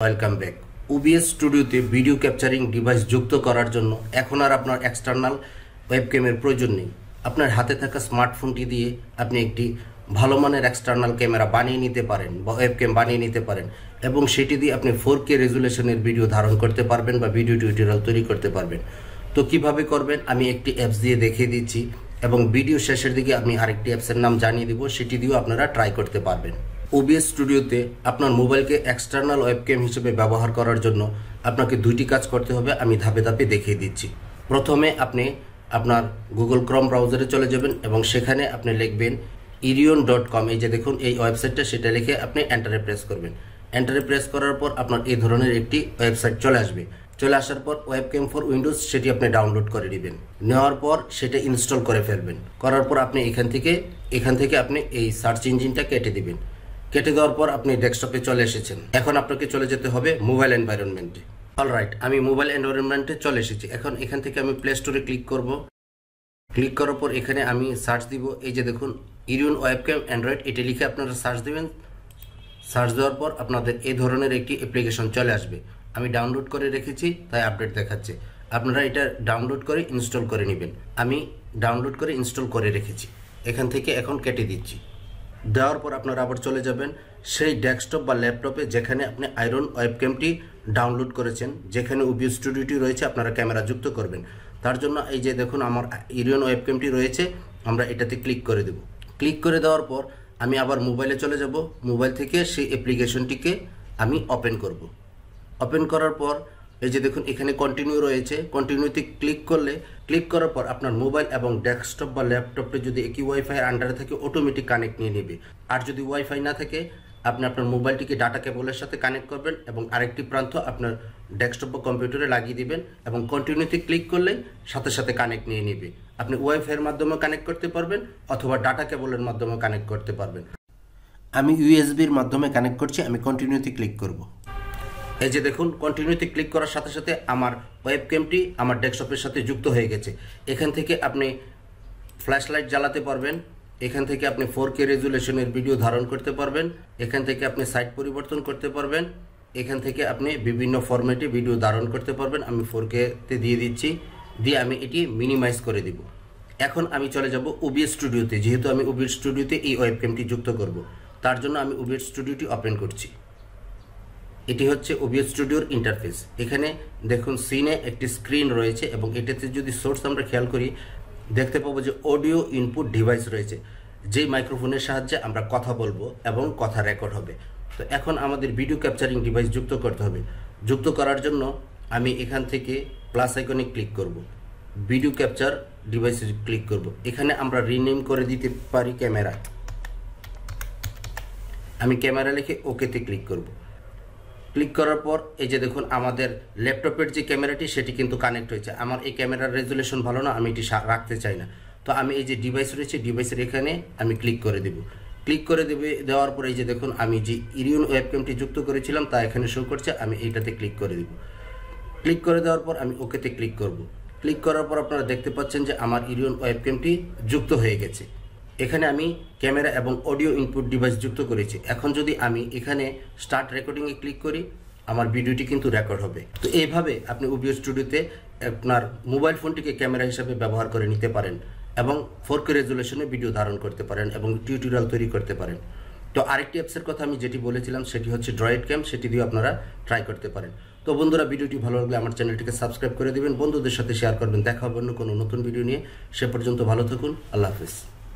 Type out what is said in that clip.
Welcome back. OBS স্টুডিওতে video capturing device যুক্ত করার জন্য এখন আর আপনার এক্সটার্নাল ওয়েবক্যামের প্রয়োজন নেই। আপনার হাতে থাকা স্মার্টফোনটি দিয়ে আপনি একটি ভালো মানের এক্সটার্নাল ক্যামেরা বানিয়ে নিতে পারেন বা ওয়েবক্যাম বানিয়ে নিতে পারেন এবং সেটি দিয়ে আপনি 4K রেজুলেশনের ভিডিও ধারণ করতে পারবেন বা ভিডিও টিউটোরিয়াল তৈরি করতে পারবেন। তো কিভাবে করবেন আমি একটি অ্যাপস দিয়ে দেখিয়ে দিচ্ছি এবং ভিডিও শেষের দিকে আমি আরেকটি অ্যাপসের নাম জানিয়ে দিব, সেটি দিয়েও আপনারা ট্রাই করতে পারবেন। ওবিএস স্টুডিওতে আপনার মোবাইলকে এক্সটার্নাল ওয়েবক্যাম হিসেবে ব্যবহার করার জন্য আপনাকে দুইটি কাজ করতে হবে, আমি ধাপে ধাপে দেখিয়ে দিচ্ছি। প্রথমে আপনি আপনার গুগল ক্রোম ব্রাউজারে চলে যাবেন এবং সেখানে আপনি লিখবেন irion.com। এই যে দেখুন এই ওয়েবসাইটটা, সেটা লিখে আপনি এন্টারে প্রেস করবেন। এন্টারে প্রেস করার পর আপনার এই ধরনের একটি ওয়েবসাইট চলে আসবে। চলে আসার পর ওয়েবক্যাম ফর উইন্ডোজ সেটি আপনি ডাউনলোড করে নেবেন। নেওয়ার পর সেটা ইনস্টল করে ফেলবেন। করার পর আপনি এখান থেকে আপনি এই সার্চ ইঞ্জিনটা কেটে দিবেন। কেটে দেওয়ার পর আপনি ডেস্কটপে চলে এসেছেন। এখন আপনাকে চলে যেতে হবে মোবাইল এনভায়রনমেন্টে। অলরাইট, আমি মোবাইল এনভায়রনমেন্টে চলে এসেছি। এখন এখান থেকে আমি প্লে স্টোরে ক্লিক করব। ক্লিক করার পর এখানে আমি সার্চ দিব। এই যে দেখুন ইরিয়ন ওয়েবক্যাম অ্যান্ড্রয়েড, এটা লিখে আপনারা সার্চ দিবেন। সার্চ দেওয়ার পর আপনাদের এই ধরনের একটি অ্যাপ্লিকেশন চলে আসবে। আমি ডাউনলোড করে রেখেছি তাই আপডেট দেখাচ্ছে। আপনারা এটা ডাউনলোড করে ইনস্টল করে নেবেন। আমি ডাউনলোড করে ইনস্টল করে রেখেছি। এখান থেকে এখন কেটে দিচ্ছি। দেওয়ার পর আপনারা আবার চলে যাবেন সেই ডেস্কটপ বা ল্যাপটপে যেখানে আপনি আয়রন ওয়েবক্যামটি ডাউনলোড করেছেন, যেখানে ওবিএস স্টুডিওটি রয়েছে আপনারা ক্যামেরা যুক্ত করবেন। তার জন্য এই যে দেখুন আমার ইরিয়ন ওয়েবক্যামটি রয়েছে, আমরা এটাতে ক্লিক করে দেব। ক্লিক করে দেওয়ার পর আমি আবার মোবাইলে চলে যাব। মোবাইল থেকে সেই অ্যাপ্লিকেশনটিকে আমি ওপেন করব। ওপেন করার পর এই যে দেখুন এখানে কন্টিনিউ রয়েছে। কন্টিনিউতে ক্লিক করার পর আপনার মোবাইল এবং ডেস্কটপ বা ল্যাপটপে যদি একই ওয়াইফাই আন্ডারে থাকে অটোমেটিক কানেক্ট নিয়ে নেবে। আর যদি ওয়াইফাই না থাকে আপনি আপনার মোবাইলটিকে ডাটা কেবলের সাথে কানেক্ট করবেন এবং আরেকটি প্রান্ত আপনার ডেস্কটপ বা কম্পিউটারে লাগিয়ে দিবেন এবং কন্টিনিউতে ক্লিক করলে সাথে সাথে কানেক্ট নিয়ে নেবে। আপনি ওয়াইফাইয়ের মাধ্যমে কানেক্ট করতে পারবেন অথবা ডাটা কেবলের মাধ্যমে কানেক্ট করতে পারবেন। আমি ইউএসবির মাধ্যমে কানেক্ট করছি। আমি কন্টিনিউতে ক্লিক করব। এই যে দেখুন কন্টিনিউতে ক্লিক করার সাথে সাথে আমার ওয়েবক্যামটি আমার ডেস্কটপের সাথে যুক্ত হয়ে গেছে। এখান থেকে আপনি ফ্ল্যাশ লাইট জ্বালাতে পারবেন। এখান থেকে আপনি 4K রেজুলেশনের ভিডিও ধারণ করতে পারবেন। এখান থেকে আপনি সাইজ পরিবর্তন করতে পারবেন। এখান থেকে আপনি বিভিন্ন ফরম্যাটে ভিডিও ধারণ করতে পারবেন। আমি 4K-তে দিয়ে দিচ্ছি, দিয়ে আমি এটি মিনিমাইজ করে দিব। এখন আমি চলে যাব ওবিএস স্টুডিওতে। যেহেতু আমি ওবিএস স্টুডিওতে এই ওয়েবক্যামটি যুক্ত করব, তার জন্য আমি ওবিএস স্টুডিওটি ওপেন করছি। এটি হচ্ছে ওবিএস স্টুডিওর ইন্টারফেস। এখানে দেখুন সিনে একটি স্ক্রিন রয়েছে এবং এটাতে যদি সোর্স আমরা খেয়াল করি দেখতে পাবো যে অডিও ইনপুট ডিভাইস রয়েছে, যেই মাইক্রোফোনের সাহায্যে আমরা কথা বলবো এবং কথা রেকর্ড হবে। তো এখন আমাদের ভিডিও ক্যাপচারিং ডিভাইস যুক্ত করতে হবে। যুক্ত করার জন্য আমি এখান থেকে প্লাস আইকনে ক্লিক করব, ভিডিও ক্যাপচার ডিভাইসে ক্লিক করব। এখানে আমরা রিনেম করে দিতে পারি ক্যামেরা। আমি ক্যামেরা লিখে ওকেতে ক্লিক করব। ক্লিক করার পর এই যে দেখুন আমাদের ল্যাপটপের যে ক্যামেরাটি সেটি কিন্তু কানেক্ট হয়েছে। আমার এই ক্যামেরার রেজুলেশন ভালো না, আমি এটি রাখতে চাই না। তো আমি এই যে ডিভাইস রয়েছে ডিভাইসের এখানে আমি ক্লিক করে দেব। ক্লিক করে দেওয়ার পর এই যে দেখুন আমি যে ইরিয়ন ওয়েবক্যামটি যুক্ত করেছিলাম তা এখানে শো করছে। আমি এইটাতে ক্লিক করে দেব। ক্লিক করে দেওয়ার পর আমি ওকেতে ক্লিক করব। ক্লিক করার পর আপনারা দেখতে পাচ্ছেন যে আমার ইরিয়ন ওয়েবক্যামটি যুক্ত হয়ে গেছে। এখানে আমি ক্যামেরা এবং অডিও ইনপুট ডিভাইস যুক্ত করেছি। এখন যদি আমি এখানে স্টার্ট রেকর্ডিংয়ে ক্লিক করি আমার ভিডিওটি কিন্তু রেকর্ড হবে। তো এইভাবে আপনি ওবিএস স্টুডিওতে আপনার মোবাইল ফোনটিকে ক্যামেরা হিসাবে ব্যবহার করে নিতে পারেন এবং 4K রেজুলেশনে ভিডিও ধারণ করতে পারেন এবং টিউটোরিয়াল তৈরি করতে পারেন। তো আরেকটি অ্যাপসের কথা আমি যেটি বলেছিলাম সেটি হচ্ছে ড্রয়েড ক্যাম, সেটি দিয়ে আপনারা ট্রাই করতে পারেন। তো বন্ধুরা ভিডিওটি ভালো লাগলে আমার চ্যানেলটিকে সাবস্ক্রাইব করে দেবেন, বন্ধুদের সাথে শেয়ার করবেন। দেখা হবে অন্য কোনো নতুন ভিডিও নিয়ে। সে পর্যন্ত ভালো থাকুন। আল্লাহ হাফিজ।